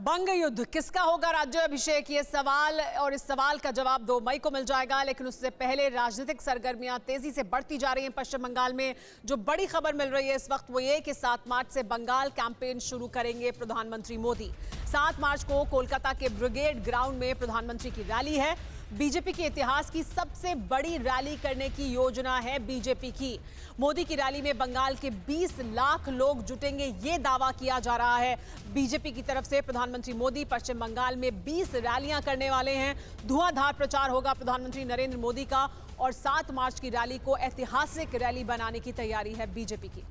बंग युद्ध किसका होगा राज्याभिषेक, ये सवाल और इस सवाल का जवाब 2 मई को मिल जाएगा। लेकिन उससे पहले राजनीतिक सरगर्मियां तेजी से बढ़ती जा रही हैं पश्चिम बंगाल में। जो बड़ी खबर मिल रही है इस वक्त वो ये कि 7 मार्च से बंगाल कैंपेन शुरू करेंगे प्रधानमंत्री मोदी। 7 मार्च को कोलकाता के ब्रिगेड ग्राउंड में प्रधानमंत्री की रैली है। बीजेपी के इतिहास की सबसे बड़ी रैली करने की योजना है बीजेपी की। मोदी की रैली में बंगाल के 20 लाख लोग जुटेंगे, ये दावा किया जा रहा है बीजेपी की तरफ से। प्रधानमंत्री मोदी पश्चिम बंगाल में 20 रैलियां करने वाले हैं। धुआंधार प्रचार होगा प्रधानमंत्री नरेंद्र मोदी का और 7 मार्च की रैली को ऐतिहासिक रैली बनाने की तैयारी है बीजेपी की।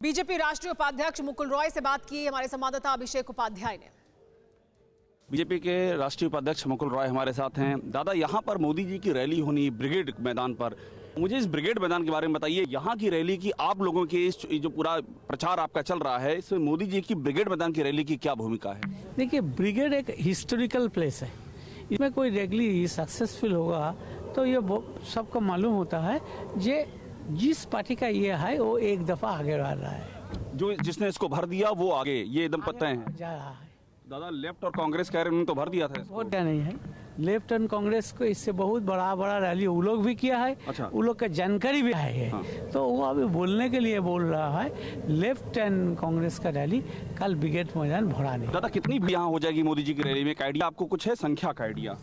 बीजेपी राष्ट्रीय उपाध्यक्ष मुकुल रॉय से बात की हमारे संवाददाता अभिषेक उपाध्याय ने। बीजेपी के राष्ट्रीय उपाध्यक्ष मुकुल रॉय हमारे साथ हैं। दादा, यहाँ पर मोदी जी की रैली होनी ब्रिगेड मैदान पर, मुझे इस ब्रिगेड मैदान के बारे में बताइए। यहाँ की रैली की आप लोगों के इस जो पूरा प्रचार आपका चल रहा है, इसमें मोदी जी की ब्रिगेड मैदान की रैली की क्या भूमिका है? देखिए, ब्रिगेड एक हिस्टोरिकल प्लेस है। इसमें कोई रैली सक्सेसफुल होगा तो ये सबको मालूम होता है जे जिस पार्टी का ये है वो एक दफा आगे बढ़ रहा है। जो जिसने इसको भर दिया वो आगे, ये एकदम पता है जा रहा है। दादा, लेफ्ट और कांग्रेस कह रहे हैं उन्होंने तो भर दिया था इसको। बहुत क्या नहीं है, लेफ्ट एंड कांग्रेस को इससे बहुत बड़ा रैली वो लोग भी किया है। अच्छा। वो लोग का जानकारी भी है। हाँ। तो वो अभी बोलने के लिए बोल रहा है। लेफ्ट एंड कांग्रेस का रैली कल ब्रिगेड मैदान भरा नहीं। दादा, कितनी भीड़ यहाँ हो जाएगी मोदी जी की रैली में? एक आइडिया आपको कुछ है, संख्या का आइडिया?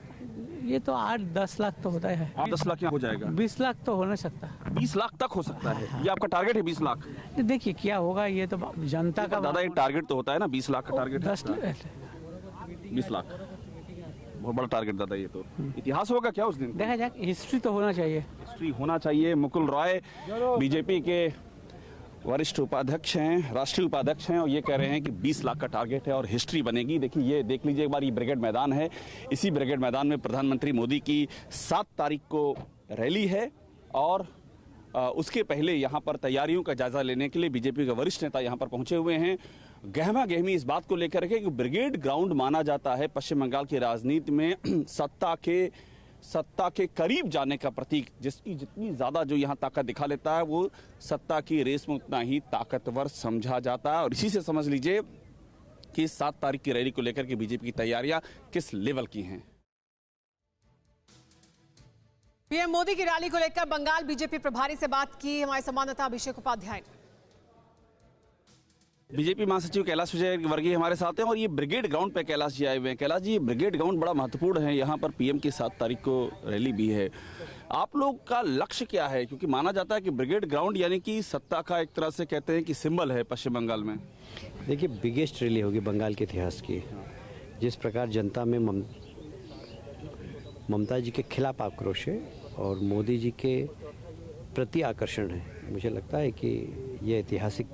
ये तो 8-10 लाख तो होता है। 8-10 लाख यहाँ हो जाएगा? 20 लाख तो हो नहीं सकता। 20 लाख तक हो सकता है? ये आपका टारगेट है 20 लाख? देखिए क्या होगा, ये तो जनता का। दादा, एक टारगेट तो होता है ना, 20 लाख का टारगेट। 20 लाख बहुत बड़ा टारगेट दादा। ये तो इतिहास होगा क्या उस दिन? देखा जाए, हिस्ट्री तो होना चाहिए। हिस्ट्री होना चाहिए। मुकुल रॉय बीजेपी के वरिष्ठ उपाध्यक्ष हैं, राष्ट्रीय उपाध्यक्ष हैं, और ये कह रहे हैं कि 20 लाख का टारगेट है और हिस्ट्री बनेगी। देखिए, ये देख लीजिए एक बार, ये ब्रिगेड मैदान है। इसी ब्रिगेड मैदान में प्रधानमंत्री मोदी की 7 तारीख को रैली है और उसके पहले यहाँ पर तैयारियों का जायजा लेने के लिए बीजेपी के वरिष्ठ नेता यहाँ पर पहुंचे हुए हैं। गहमा गहमी इस बात को लेकर के कि ब्रिगेड ग्राउंड माना जाता है पश्चिम बंगाल की राजनीति में सत्ता के करीब जाने का प्रतीक। जिसकी जितनी ज्यादा जो यहाँ ताकत दिखा लेता है वो सत्ता की रेस में उतना ही ताकतवर समझा जाता है। और इसी से समझ लीजिए कि 7 तारीख की रैली को लेकर के बीजेपी की तैयारियां किस लेवल की हैं। पीएम मोदी की रैली को लेकर बंगाल बीजेपी प्रभारी से बात की हमारे संवाददाता अभिषेक उपाध्याय ने। बीजेपी महासचिव कैलाश विजयवर्गीय हमारे साथ हैं और ये ब्रिगेड ग्राउंड पे कैलाश जी आए हुए हैं। कैलाश जी, ब्रिगेड ग्राउंड बड़ा महत्वपूर्ण है, यहाँ पर पीएम की 7 तारीख को रैली भी है। आप लोग का लक्ष्य क्या है? क्योंकि माना जाता है कि ब्रिगेड ग्राउंड यानी कि सत्ता का एक तरह से कहते हैं कि सिंबल है पश्चिम बंगाल में। देखिए, बिगेस्ट रैली होगी बंगाल के इतिहास की। जिस प्रकार जनता में ममता जी के खिलाफ आक्रोश है और मोदी जी के प्रति आकर्षण है, मुझे लगता है कि यह ऐतिहासिक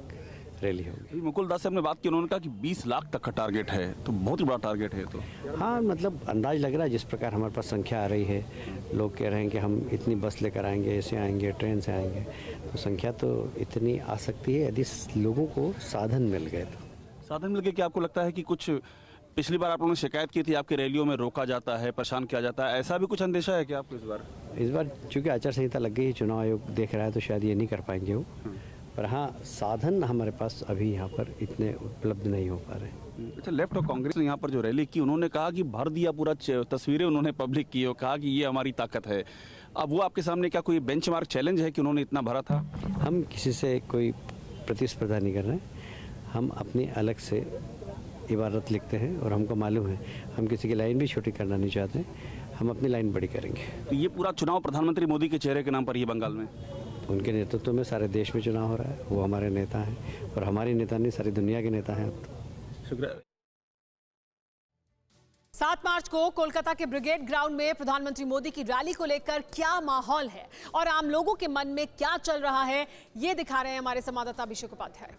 रैली होगी। मुकुल दास से हमने बात की, उन्होंने कहा कि 20 लाख तक का टारगेट है, तो बहुत ही बड़ा टारगेट है। तो हाँ, मतलब अंदाज लग रहा है जिस प्रकार हमारे पास संख्या आ रही है। लोग कह रहे हैं कि हम इतनी बस लेकर आएंगे, ऐसे आएंगे, ट्रेन से आएंगे, तो संख्या तो इतनी आ सकती है यदि लोगों को साधन मिल गए तो। साधन मिल गए? क्या आपको लगता है कि कुछ पिछली बार आप लोगों ने शिकायत की थी आपकी रैलियों में रोका जाता है, परेशान किया जाता है, ऐसा भी कुछ अंदेशा है क्या आपको इस बार? इस बार चूंकि आचार संहिता लग गई, चुनाव आयोग देख रहा है, तो शायद ये नहीं कर पाएंगे वो। पर हाँ, साधन हमारे पास अभी यहाँ पर इतने उपलब्ध नहीं हो पा रहे। अच्छा, लेफ्ट और कांग्रेस ने यहाँ पर जो रैली की, उन्होंने कहा कि भर दिया पूरा, तस्वीरें उन्होंने पब्लिक की और कहा कि ये हमारी ताकत है। अब वो आपके सामने क्या कोई बेंचमार्क चैलेंज है कि उन्होंने इतना भरा था? हम किसी से कोई प्रतिस्पर्धा नहीं कर रहे हैं। हम अपनी अलग से इबारत लिखते हैं और हमको मालूम है हम किसी की लाइन भी छोटी करना नहीं चाहते। हम अपनी लाइन बड़ी करेंगे। तो ये पूरा चुनाव प्रधानमंत्री मोदी के चेहरे के नाम पर ही बंगाल में? उनके नेतृत्व में सारे देश में चुनाव हो रहा है। वो हमारे नेता हैं और हमारे नेता नहीं, सारी दुनिया के नेता हैं अब तो। शुक्रिया। 7 मार्च को कोलकाता के ब्रिगेड ग्राउंड में प्रधानमंत्री मोदी की रैली को लेकर क्या माहौल है और आम लोगों के मन में क्या चल रहा है, ये दिखा रहे हैं हमारे संवाददाता अभिषेक उपाध्याय।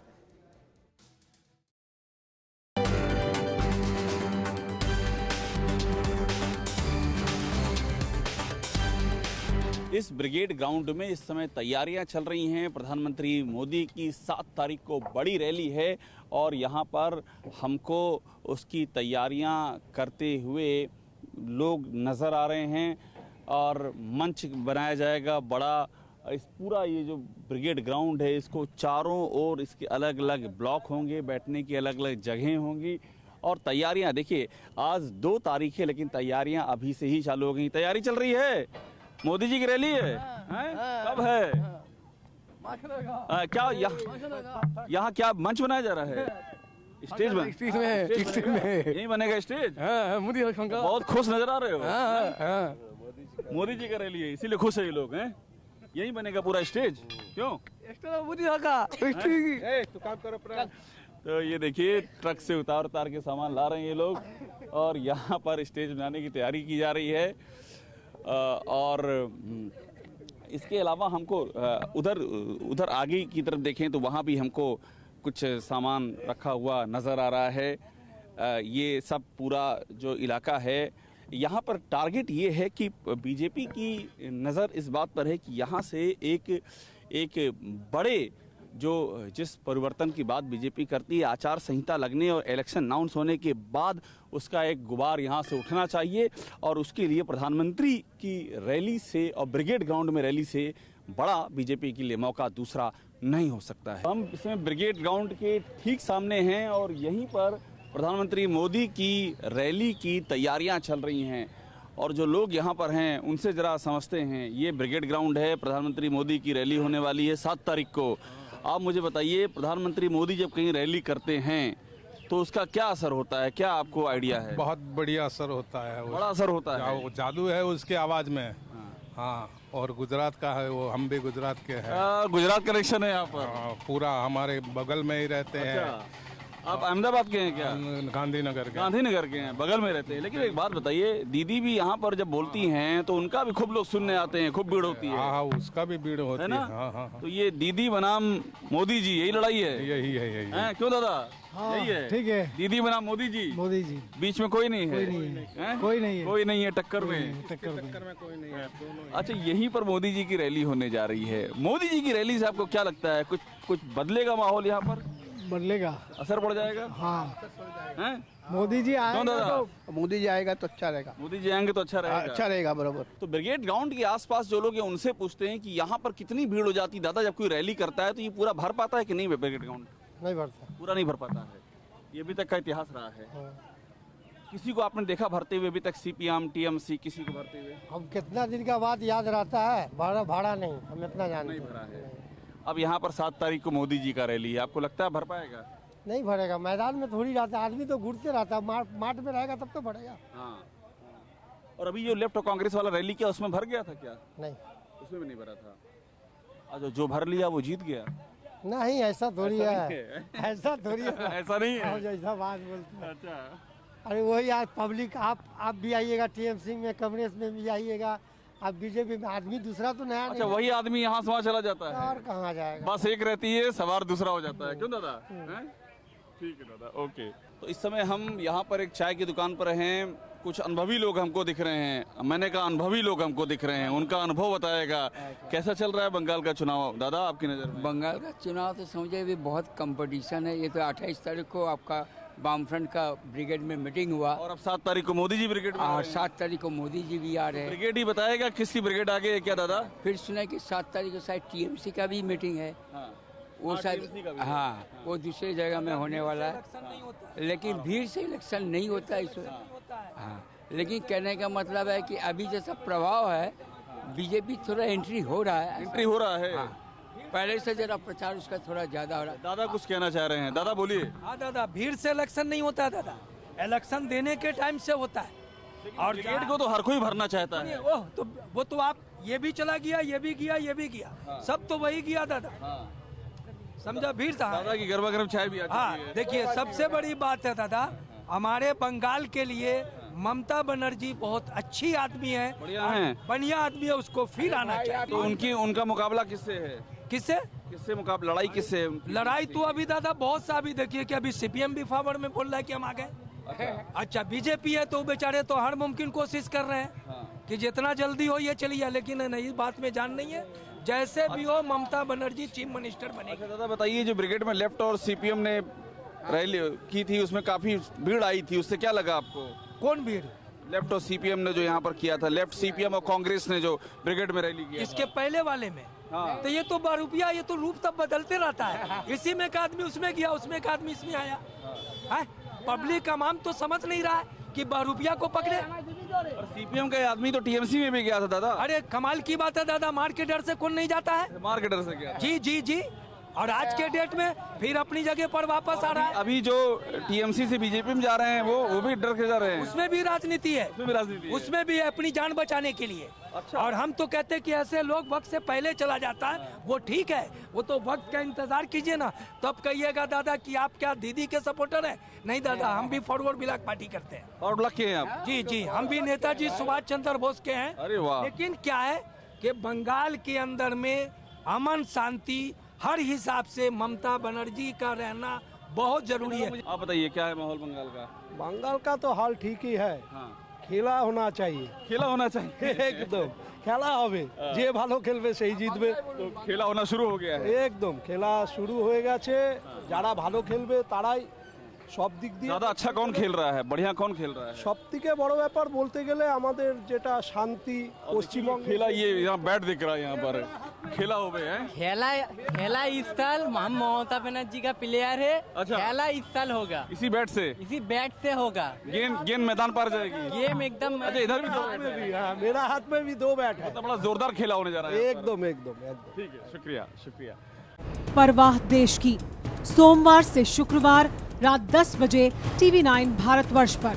इस ब्रिगेड ग्राउंड में इस समय तैयारियां चल रही हैं। प्रधानमंत्री मोदी की 7 तारीख को बड़ी रैली है और यहाँ पर हमको उसकी तैयारियां करते हुए लोग नज़र आ रहे हैं और मंच बनाया जाएगा बड़ा इस पूरा ये जो ब्रिगेड ग्राउंड है इसको चारों ओर इसके अलग अलग ब्लॉक होंगे, बैठने की अलग अलग जगहें होंगी और तैयारियां देखिए आज 2 तारीख है लेकिन तैयारियां अभी से ही चालू हो गई। तैयारी चल रही है, मोदी जी की रैली है, हैं? कब है? क्या यहाँ क्या मंच बनाया जा रहा है? स्टेज में यही बनेगा स्टेज। मोदी बहुत खुश नजर आ रहे हो। मोदी जी का रैली है इसीलिए खुश है ये लोग, हैं? यही बनेगा पूरा स्टेज, क्यों? मोदी का तो ये देखिए ट्रक से उतार के सामान ला रहे हैं ये लोग और यहाँ पर स्टेज बनाने की तैयारी की जा रही है। और इसके अलावा हमको उधर आगे की तरफ देखें तो वहाँ भी हमको कुछ सामान रखा हुआ नज़र आ रहा है। ये सब पूरा जो इलाका है यहाँ पर टारगेट ये है कि बीजेपी की नज़र इस बात पर है कि यहाँ से एक बड़े जिस परिवर्तन की बात बीजेपी करती है, आचार संहिता लगने और इलेक्शन अनाउंस होने के बाद उसका एक गुबार यहाँ से उठना चाहिए और उसके लिए प्रधानमंत्री की रैली से और ब्रिगेड ग्राउंड में रैली से बड़ा बीजेपी के लिए मौका दूसरा नहीं हो सकता है। हम इसमें ब्रिगेड ग्राउंड के ठीक सामने हैं और यहीं पर प्रधानमंत्री मोदी की रैली की तैयारियां चल रही हैं और जो लोग यहाँ पर हैं उनसे ज़रा समझते हैं। ये ब्रिगेड ग्राउंड है, प्रधानमंत्री मोदी की रैली होने वाली है 7 तारीख को। आप मुझे बताइए, प्रधानमंत्री मोदी जब कहीं रैली करते हैं तो उसका क्या असर होता है, क्या आपको आइडिया है? बहुत बढ़िया असर होता है, बड़ा असर होता है। वो जादू है उसके आवाज में। हाँ, और गुजरात का है वो, हम भी गुजरात के हैं। गुजरात कनेक्शन है यहाँ पर। पूरा हमारे बगल में ही रहते हैं। आप अहमदाबाद के हैं क्या? गांधीनगर के। गांधीनगर के हैं, बगल में रहते हैं। लेकिन एक बात बताइए, दीदी भी यहाँ पर जब बोलती हैं तो उनका भी खूब लोग सुनने आते हैं, खूब भीड़ होती है। हाँ, उसका भी भीड़ होती है ना? हाँ। तो ये दीदी बनाम मोदी जी, यही लड़ाई है? यही है। क्यों दादा? यही है, ठीक है। दीदी बनाम मोदी जी, बीच में कोई नहीं है? कोई नहीं है टक्कर में कोई नहीं है। अच्छा, यहीं पर मोदी जी की रैली होने जा रही है। मोदी जी की रैली से आपको क्या लगता है, कुछ बदलेगा माहौल यहाँ पर? बदलेगा, असर पड़ जाएगा। हाँ, मोदी जी आएगा तो मोदी जी आएगा तो अच्छा रहेगा। मोदी जी आएंगे तो अच्छा रहेगा। अच्छा रहेगा बराबर। तो ब्रिगेड ग्राउंड के आसपास जो लोग हैं उनसे पूछते हैं कि यहाँ पर कितनी भीड़ हो जाती है दादा जब कोई रैली करता है, तो ये पूरा भर पाता है कि नहीं? ब्रिगेड ग्राउंड नहीं भरता, पूरा नहीं भर पाता है। ये अभी तक का इतिहास रहा है। किसी को आपने देखा भरते हुए अभी तक? सीपीएम, टीएमसी, किसी को भरते हुए? हम कितना दिन का बात याद रहता है, भाड़ा नहीं, हम इतना जानते नहीं भरा है। अब यहाँ पर 7 तारीख को मोदी जी का रैली है, आपको लगता है भर पाएगा? नहीं भरेगा, मैदान में थोड़ी रहता है, आदमी तो घुटते रहता है, मार्ट में रहेगा तब तो भरेगा। हाँ। और अभी जो लेफ्ट और कांग्रेस वाला रैली किया उसमें भर गया था क्या? नहीं, उसमें भी नहीं भरा था। अच्छा, जो भर लिया वो जीत गया? नहीं, ऐसा थोड़ी है, ऐसा थोड़ी है। ऐसा नहीं है, जैसा बात बोलते हैं। अच्छा, अरे वही आज पब्लिक, आप भी आइएगा, टीएमसी में, कांग्रेस में भी आइएगा, अब बीजेपी में आदमी दूसरा तो नया। अच्छा, वही आदमी यहाँ से वहाँ चला जाता है और कहाँ जाएगा? बस एक रहती है, सवार दूसरा हो जाता है। क्यों दादा? ठीक है दादा, ओके। तो इस समय हम यहाँ पर एक चाय की दुकान पर हैं। कुछ अनुभवी लोग हमको दिख रहे हैं। मैंने कहा अनुभवी लोग हमको दिख रहे हैं, उनका अनुभव बताएगा। कैसा चल रहा है बंगाल का चुनाव दादा आपकी नज़र में? बंगाल का चुनाव तो समझे भी बहुत कंपटीशन है। ये तो 28 तारीख को आपका वामफ्रंट का ब्रिगेड में मीटिंग हुआ और अब 7 तारीख को मोदी जी ब्रिगेड में। और 7 तारीख को मोदी जी भी आ रहे हैं। ब्रिगेड ही बताएगा किसकी ब्रिगेड आगे है क्या दादा? फिर सुना कि 7 तारीख को शायद टीएमसी का भी मीटिंग है। वो शायद हाँ, वो दूसरी जगह में होने वाला है। लेकिन भीड़ से इलेक्शन नहीं होता है इसमें। हाँ, लेकिन कहने का मतलब है कि अभी जैसा प्रभाव है, बीजेपी थोड़ा एंट्री हो रहा है। एंट्री हो रहा है। पहले से जरा प्रचार उसका थोड़ा ज्यादा हो रहा है। दादा कुछ कहना चाह रहे हैं, दादा बोलिए। हाँ दादा, भीड़ से इलेक्शन नहीं होता है दादा, इलेक्शन देने के टाइम से होता है। और ब्रिगेड को तो हर कोई भरना चाहता है। ओह, तो वो तो आप ये भी चला गया, ये भी किया, ये भी किया, सब तो वही किया दादा। समझा? भीड़ था। दादा की गर्मा गर्म चाय भी आ चुकी है। हाँ, देखिए सबसे बड़ी बात है दादा, हमारे बंगाल के लिए ममता बनर्जी बहुत अच्छी आदमी है, बढ़िया आदमी है, उसको फिर आना चाहिए। तो उनका मुकाबला किससे है? किससे मुकाबला, लड़ाई किससे? लड़ाई तो अभी दादा बहुत सा, अभी देखिए कि अभी सीपीएम भी फॉरवर्ड में बोल रहा है कि हम आ गए। अच्छा, बीजेपी है तो बेचारे तो हर मुमकिन कोशिश कर रहे हैं कि जितना जल्दी हो ये चलिए, लेकिन नहीं, बात में जान नहीं है। जैसे भी हो ममता बनर्जी चीफ मिनिस्टर बनेगी। अच्छा दादा बताइए, जो ब्रिगेड में लेफ्ट और सीपीएम ने रैली की थी उसमें काफी भीड़ आई थी, उससे क्या लगा आपको? कौन भीड़? लेफ्ट और सीपीएम ने जो यहाँ पर किया था, लेफ्ट सीपीएम और कांग्रेस ने जो ब्रिगेड में रैली किया। इसके पहले वाले में तो ये तो बरूपिया, ये तो रूप तब बदलते रहता है। इसी में एक आदमी उसमें गया, उसमें एक आदमी इसमें आया है। पब्लिक आवाम तो समझ नहीं रहा है कि बरूपिया को पकड़े। और सीपीएम का आदमी तो टीएमसी में भी गया था दादा। अरे कमाल की बात है दादा, मार के डर से कौन नहीं जाता है। मार के डर से गया। जी जी जी। और आज के डेट में फिर अपनी जगह पर वापस आ रहा है। अभी जो टीएमसी से बीजेपी में जा रहे हैं वो भी डर के जा रहे हैं। उसमें भी राजनीति है, उसमें भी राजनीति है। उसमें भी है अपनी जान बचाने के लिए। अच्छा। और हम तो कहते हैं कि ऐसे लोग वक्त से पहले चला जाता है वो ठीक है, वो तो वक्त का इंतजार कीजिए ना, तब कहिएगा दादा कि आप क्या दीदी के सपोर्टर हैं। नहीं दादा, हम भी फॉरवर्ड ब्लॉक पार्टी करते हैं। और ब्लॉक के हैं आप? जी जी, हम भी नेताजी सुभाष चंद्र बोस के हैं। अरे वाह। लेकिन क्या है कि बंगाल के अंदर में अमन शांति हर हिसाब से ममता बनर्जी का रहना बहुत जरूरी है। आप बताइए क्या है माहौल बंगाल का? बंगाल का तो हाल ठीक ही है, खेला होना चाहिए। खेला होना चाहिए एकदम খেলা হবে, যে ভালো খেলবে সেই জিতবে। तो खेला होना शुरू हो गया है। একদম খেলা শুরু হয়ে গেছে, যারা ভালো খেলবে তারাই সব দিক দিয়ে। ज्यादा अच्छा कौन खेल रहा है, बढ़िया कौन खेल रहा है? সবথেকে বড় ব্যাপার বলতে গেলে আমাদের যেটা শান্তি পশ্চিমবঙ্গ। खेला ये यहाँ बैट दिख रहा है यहाँ पर खेला हो गए हैं। खेला इस साल हम ममता बनर्जी का प्लेयर है। अच्छा। खेला इस साल होगा, इसी बैट से इसी बैट से होगा। गेंद मैदान पार जाएगी। गेम एकदम अच्छा इधर भी दो बैट में है। भी, हाँ, मेरा हाथ में भी 2 बैट है। तो बड़ा जोरदार खेला होने जा रहा है। एकदम एकदम एकदम। ठीक है, शुक्रिया शुक्रिया। परवाह देश की, सोमवार से शुक्रवार रात 10 बजे TV9 भारतवर्ष पर।